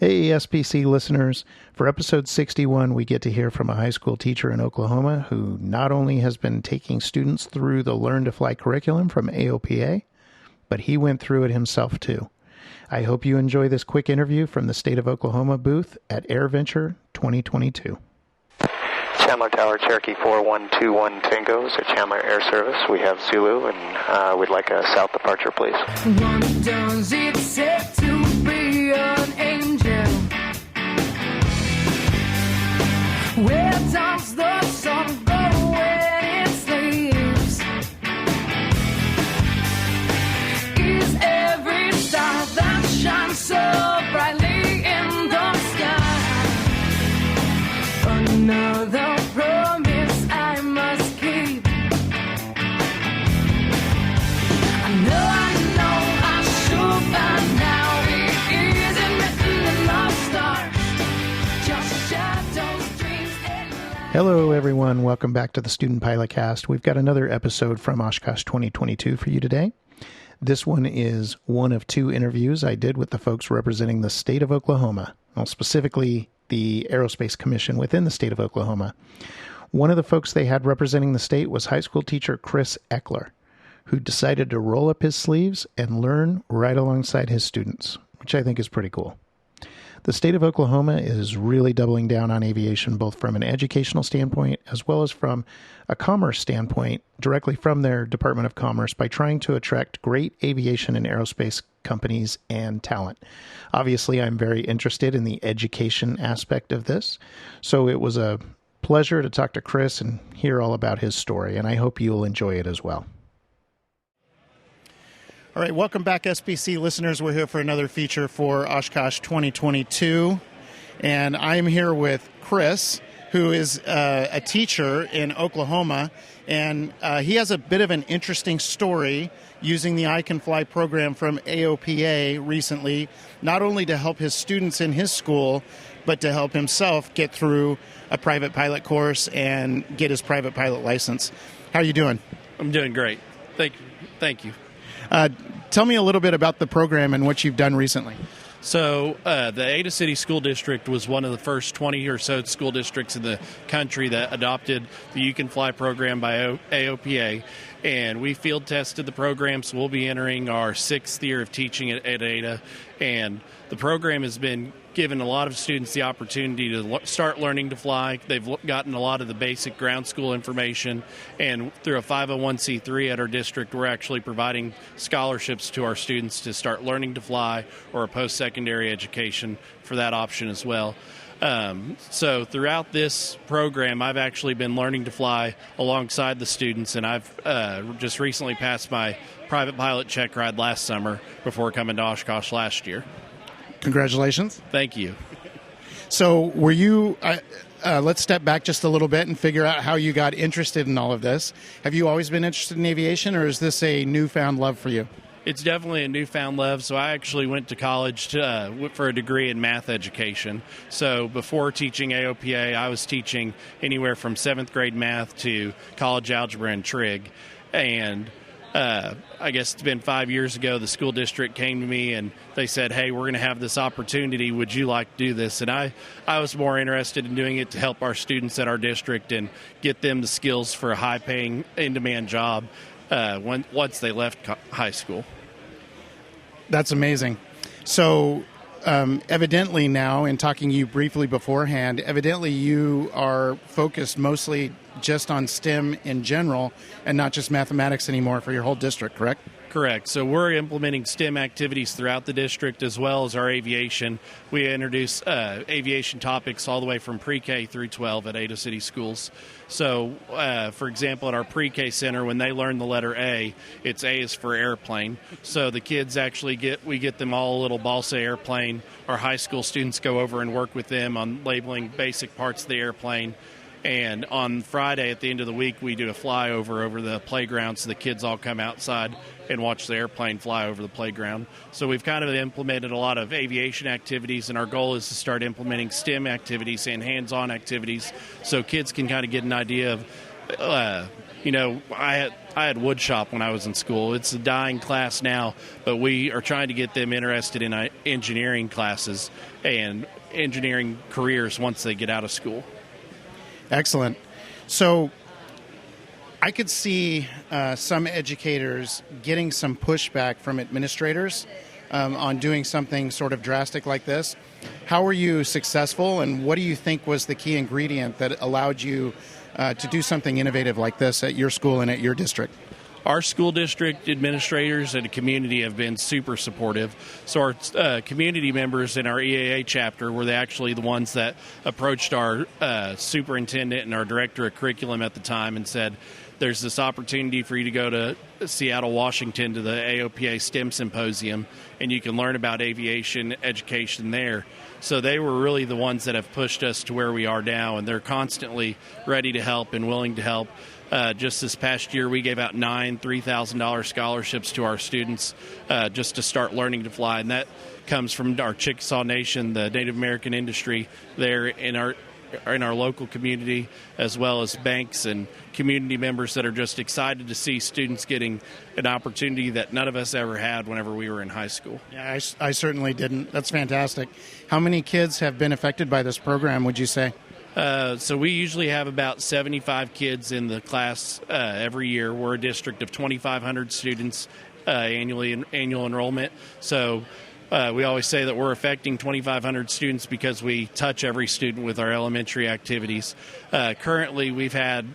Hey, SPC listeners. For episode 61, we get to hear from a high school teacher in Oklahoma who not only has been taking students through the Learn to Fly curriculum from AOPA, but he went through it himself too. I hope you enjoy this quick interview from the State of Oklahoma booth at AirVenture 2022. Chandler Tower, Cherokee 4121 Tango is at Chandler Air Service. We have Zulu, and we'd like a south departure, please. What does it take to be an angel? Where does the sun go when it sleeps? Is every star that shines so brightly in the sky another promise I must keep? I know I should by now. It isn't written in the stars, just shadows, dreams, and lies. Hello, everyone. Welcome back to the Student Pilot Cast. We've got another episode from OSH 2022 for you today. This one is one of two interviews I did with the folks representing the state of Oklahoma, well, specifically the Aerospace Commission within the state of Oklahoma. One of the folks they had representing the state was high school teacher Chris Eckler, who decided to roll up his sleeves and learn right alongside his students, which I think is pretty cool. The state of Oklahoma is really doubling down on aviation, both from an educational standpoint as well as from a commerce standpoint, directly from their Department of Commerce, by trying to attract great aviation and aerospace companies and talent. Obviously, I'm very interested in the education aspect of this, so it was a pleasure to talk to Chris and hear all about his story, and I hope you'll enjoy it as well. All right, welcome back, SPC listeners. We're here for another feature for OSH 2022, and I'm here with Chris, who is a teacher in Oklahoma, and he has a bit of an interesting story using the I Can Fly program from AOPA recently, not only to help his students in his school, but to help himself get through a private pilot course and get his private pilot license. How are you doing? I'm doing great. Thank you. Tell me a little bit about the program and what you've done recently. So the Ada City School District was one of the first 20 or so school districts in the country that adopted the You Can Fly program by AOPA, and we field tested the program, so we'll be entering our 6th year of teaching at Ada, and the program has been given a lot of students the opportunity to start learning to fly. They've gotten a lot of the basic ground school information, and through a 501c3 at our district, we're actually providing scholarships to our students to start learning to fly or a post-secondary education for that option as well. So throughout this program, I've actually been learning to fly alongside the students, and I've just recently passed my private pilot check ride last summer before coming to Oshkosh last year. Congratulations. Thank you. So were you, let's step back just a little bit and figure out how you got interested in all of this. Have you always been interested in aviation, or is this a newfound love for you? It's definitely a newfound love. So I actually went to college for a degree in math education. So before teaching AOPA, I was teaching anywhere from 7th grade math to college algebra and trig. And I guess it's been 5 years ago, the school district came to me and they said, hey, we're going to have this opportunity. Would you like to do this? And I was more interested in doing it to help our students at our district and get them the skills for a high-paying, in-demand job once they left high school. That's amazing. So evidently now, in talking to you briefly beforehand, evidently you are focused mostly just on STEM in general and not just mathematics anymore for your whole district, correct? Correct. So we're implementing STEM activities throughout the district as well as our aviation. We introduce aviation topics all the way from pre-K through 12 at Ada City schools. So, for example, at our pre-K center, when they learn the letter A, it's A is for airplane. So the kids actually we get them all a little balsa airplane. Our high school students go over and work with them on labeling basic parts of the airplane. And on Friday at the end of the week, we do a flyover over the playground so the kids all come outside and watch the airplane fly over the playground. So we've kind of implemented a lot of aviation activities, and our goal is to start implementing STEM activities and hands-on activities so kids can kind of get an idea of I had wood shop when I was in school. It's a dying class now, but we are trying to get them interested in engineering classes and engineering careers once they get out of school. Excellent. So I could see some educators getting some pushback from administrators on doing something sort of drastic like this. How were you successful, and what do you think was the key ingredient that allowed you to do something innovative like this at your school and at your district? Our school district administrators and the community have been super supportive. So our community members in our EAA chapter were actually the ones that approached our superintendent and our director of curriculum at the time and said, there's this opportunity for you to go to Seattle, Washington to the AOPA STEM Symposium, and you can learn about aviation education there. So they were really the ones that have pushed us to where we are now, and they're constantly ready to help and willing to help. Just this past year, we gave out 9 $3,000 scholarships to our students just to start learning to fly, and that comes from our Chickasaw Nation, the Native American industry there in our local community, as well as banks and community members that are just excited to see students getting an opportunity that none of us ever had whenever we were in high school. Yeah, I certainly didn't. That's fantastic. How many kids have been affected by this program, would you say? So we usually have about 75 kids in the class every year. We're a district of 2,500 students annual enrollment. So we always say that we're affecting 2,500 students because we touch every student with our elementary activities. Currently, we've had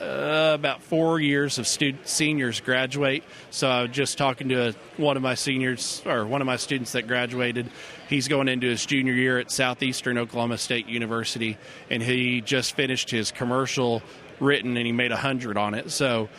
about 4 years of seniors graduate. So I was just talking to one of my students that graduated. He's going into his junior year at Southeastern Oklahoma State University, and he just finished his commercial written, and he made 100 on it. So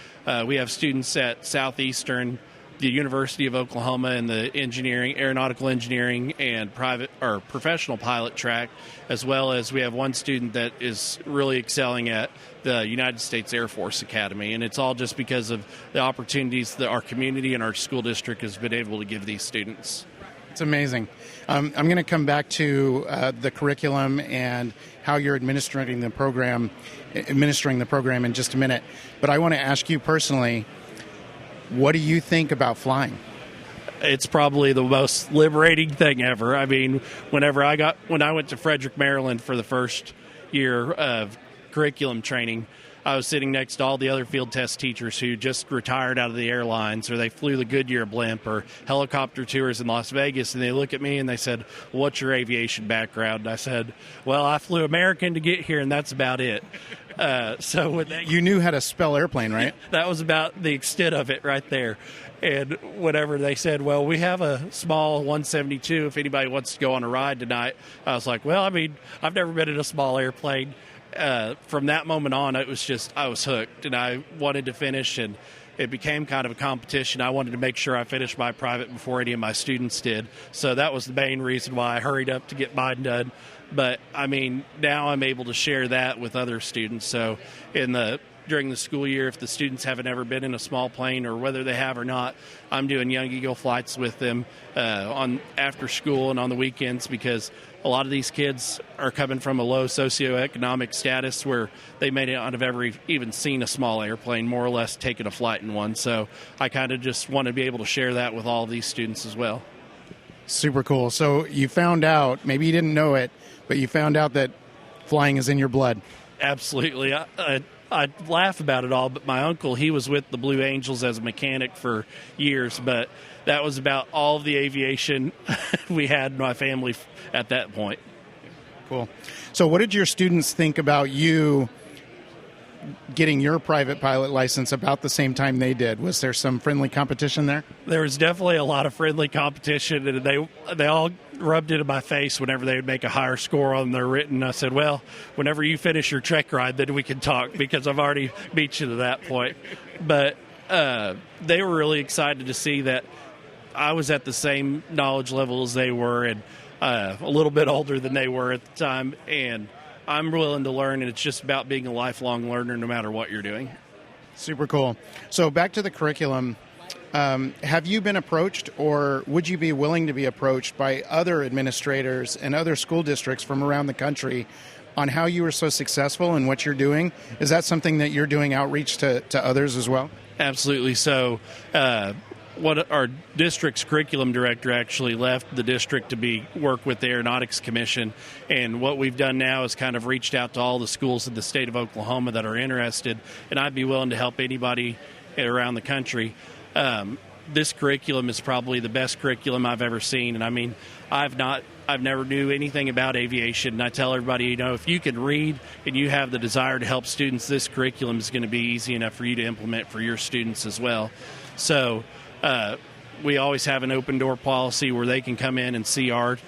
we have students at Southeastern, the University of Oklahoma, and the aeronautical engineering and private or professional pilot track, as well as we have one student that is really excelling at the United States Air Force Academy. And it's all just because of the opportunities that our community and our school district has been able to give these students. It's amazing. I'm going to come back to the curriculum and how you're administering the program in just a minute. But I want to ask you personally, what do you think about flying? It's probably the most liberating thing ever. I mean, when I went to Frederick, Maryland for the first year of curriculum training, I was sitting next to all the other field test teachers who just retired out of the airlines, or they flew the Goodyear blimp or helicopter tours in Las Vegas, and they look at me and they said, what's your aviation background? And I said, well, I flew American to get here, and that's about it. So when you knew how to spell airplane, right? That was about the extent of it right there. And whenever they said, well, we have a small 172 if anybody wants to go on a ride tonight, I was like, well, I mean, I've never been in a small airplane. From that moment on, it was just, I was hooked, and I wanted to finish, and it became kind of a competition. I wanted to make sure I finished my private before any of my students did. So that was the main reason why I hurried up to get mine done. But, I mean, now I'm able to share that with other students. So during the school year, if the students haven't ever been in a small plane, or whether they have or not, I'm doing Young Eagle flights with them on after school and on the weekends, because a lot of these kids are coming from a low socioeconomic status where they may not have ever even seen a small airplane, more or less taken a flight in one. So I kind of just want to be able to share that with all of these students as well. Super cool. So you found out, maybe you didn't know it, but you found out that flying is in your blood. Absolutely. I laugh about it all, but my uncle, he was with the Blue Angels as a mechanic for years, but that was about all of the aviation we had in my family at that point. Cool. So what did your students think about you getting your private pilot license about the same time they did? Was there some friendly competition there? There was definitely a lot of friendly competition, and they all rubbed it in my face whenever they would make a higher score on their written. I said, well, whenever you finish your trek ride, then we can talk, because I've already beat you to that point. But they were really excited to see that I was at the same knowledge level as they were, and a little bit older than they were at the time, and I'm willing to learn, and it's just about being a lifelong learner no matter what you're doing. Super cool. So back to the curriculum. Have you been approached, or would you be willing to be approached by other administrators and other school districts from around the country on how you were so successful and what you're doing. Is that something that you're doing outreach to others as well? Absolutely. So, what our district's curriculum director actually left the district to work with the Aeronautics Commission, and what we've done now is kind of reached out to all the schools in the state of Oklahoma that are interested, and I'd be willing to help anybody around the country. This curriculum is probably the best curriculum I've ever seen, and I mean, I've never knew anything about aviation, and I tell everybody, if you can read and you have the desire to help students, this curriculum is going to be easy enough for you to implement for your students as well. So we always have an open door policy where they can come in and see our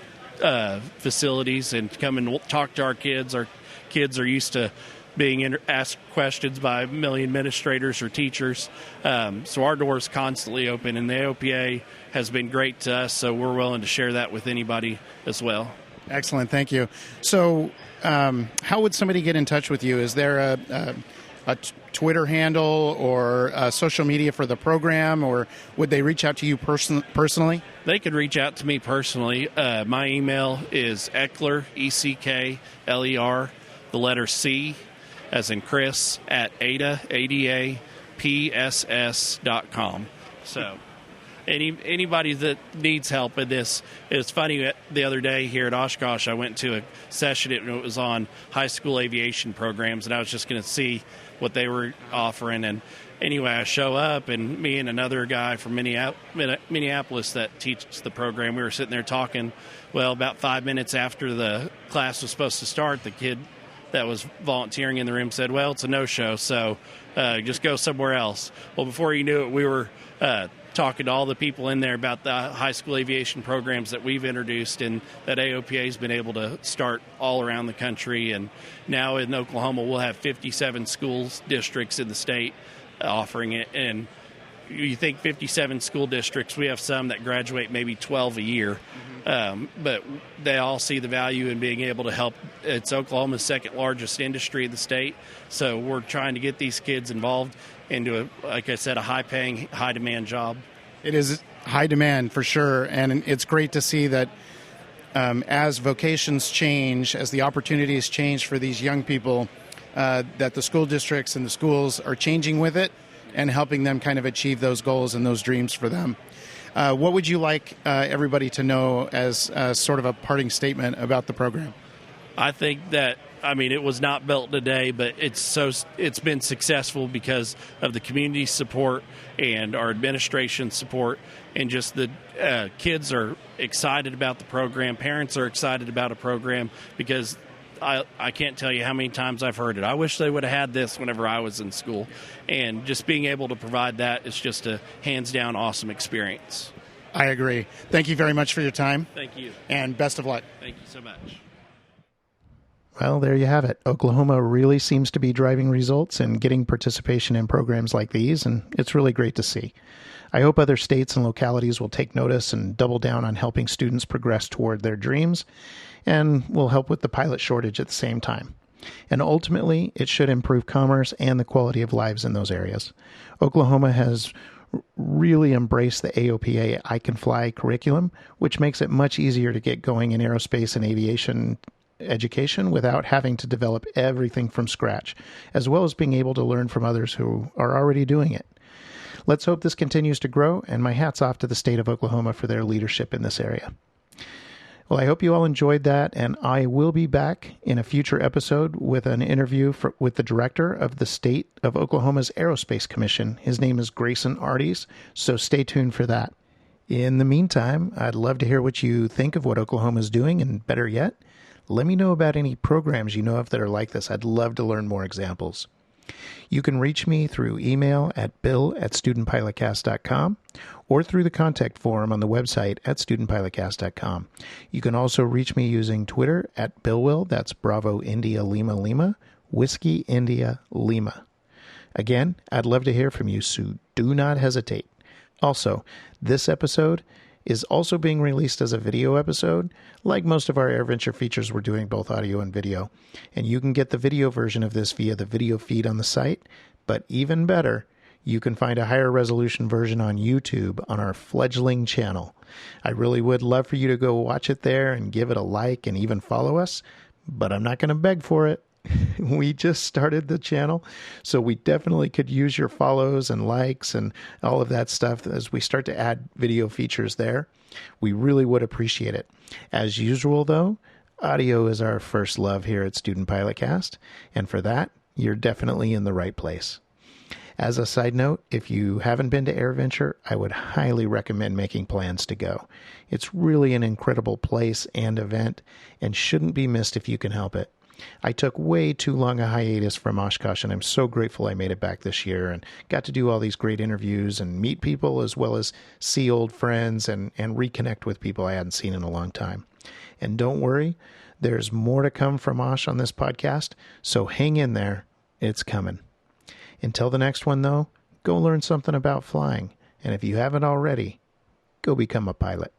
facilities and come and talk to our kids. Our kids are used to being asked questions by a million administrators or teachers. So our door is constantly open, and the AOPA has been great to us, so we're willing to share that with anybody as well. Excellent. Thank you. So how would somebody get in touch with you? Is there a Twitter handle or social media for the program, or would they reach out to you personally? They could reach out to me personally. My email is Eckler, Eckler, the letter C, as in Chris, at AdaPSS.com. So anybody that needs help in this, it's funny, the other day here at Oshkosh, I went to a session, it was on high school aviation programs, and I was just going to see what they were offering. And anyway, I show up, and me and another guy from Minneapolis that teaches the program, we were sitting there talking. Well, about 5 minutes after the class was supposed to start, the kid that was volunteering in the room said, well, it's a no-show, so just go somewhere else. Well, before you knew it, we were talking to all the people in there about the high school aviation programs that we've introduced and that AOPA has been able to start all around the country. And now in Oklahoma, we'll have 57 schools districts in the state offering it. And you think 57 school districts, we have some that graduate maybe 12 a year. But they all see the value in being able to help. It's Oklahoma's second largest industry in the state, so we're trying to get these kids involved into, like I said, a high-paying, high-demand job. It is High demand for sure, and it's great to see that as vocations change, as the opportunities change for these young people, that the school districts and the schools are changing with it and helping them kind of achieve those goals and those dreams for them. What would you like everybody to know as sort of a parting statement about the program? I think that, it was not built today, but it's been successful because of the community support and our administration support, and just the kids are excited about the program. Parents are excited about a program because I can't tell you how many times I've heard it. I wish they would have had this whenever I was in school. And just being able to provide that is just a hands-down awesome experience. I agree. Thank you very much for your time. Thank you. And best of luck. Thank you so much. Well, there you have it. Oklahoma really seems to be driving results and getting participation in programs like these, and it's really great to see. I hope other states and localities will take notice and double down on helping students progress toward their dreams, and will help with the pilot shortage at the same time. And ultimately, it should improve commerce and the quality of lives in those areas. Oklahoma has really embraced the AOPA I Can Fly curriculum, which makes it much easier to get going in aerospace and aviation education without having to develop everything from scratch, as well as being able to learn from others who are already doing it. Let's hope this continues to grow, and my hat's off to the state of Oklahoma for their leadership in this area. Well, I hope you all enjoyed that, and I will be back in a future episode with an interview with the director of the State of Oklahoma's Aerospace Commission. His name is Grayson Arties, so stay tuned for that. In the meantime, I'd love to hear what you think of what Oklahoma is doing, and better yet, let me know about any programs you know of that are like this. I'd love to learn more examples. You can reach me through email at bill@studentpilotcast.com or through the contact form on the website at studentpilotcast.com. You can also reach me using Twitter at BillWill, that's Bravo India Lima Lima, Whiskey India Lima. Again, I'd love to hear from you, so do not hesitate. Also, this episode is also being released as a video episode. Like most of our AirVenture features, we're doing both audio and video. And you can get the video version of this via the video feed on the site. But even better, you can find a higher resolution version on YouTube on our fledgling channel. I really would love for you to go watch it there and give it a like and even follow us. but I'm not going to beg for it. We just started the channel, so we definitely could use your follows and likes and all of that stuff as we start to add video features there. We really would appreciate it. As usual, though, audio is our first love here at Student Pilot Cast, and for that, you're definitely in the right place. As a side note, if you haven't been to AirVenture, I would highly recommend making plans to go. It's really an incredible place and event, and shouldn't be missed if you can help it. I took way too long a hiatus from Oshkosh, and I'm so grateful I made it back this year and got to do all these great interviews and meet people as well as see old friends and reconnect with people I hadn't seen in a long time. And don't worry, there's more to come from Osh on this podcast, so hang in there. It's coming. Until the next one, though, go learn something about flying. And if you haven't already, go become a pilot.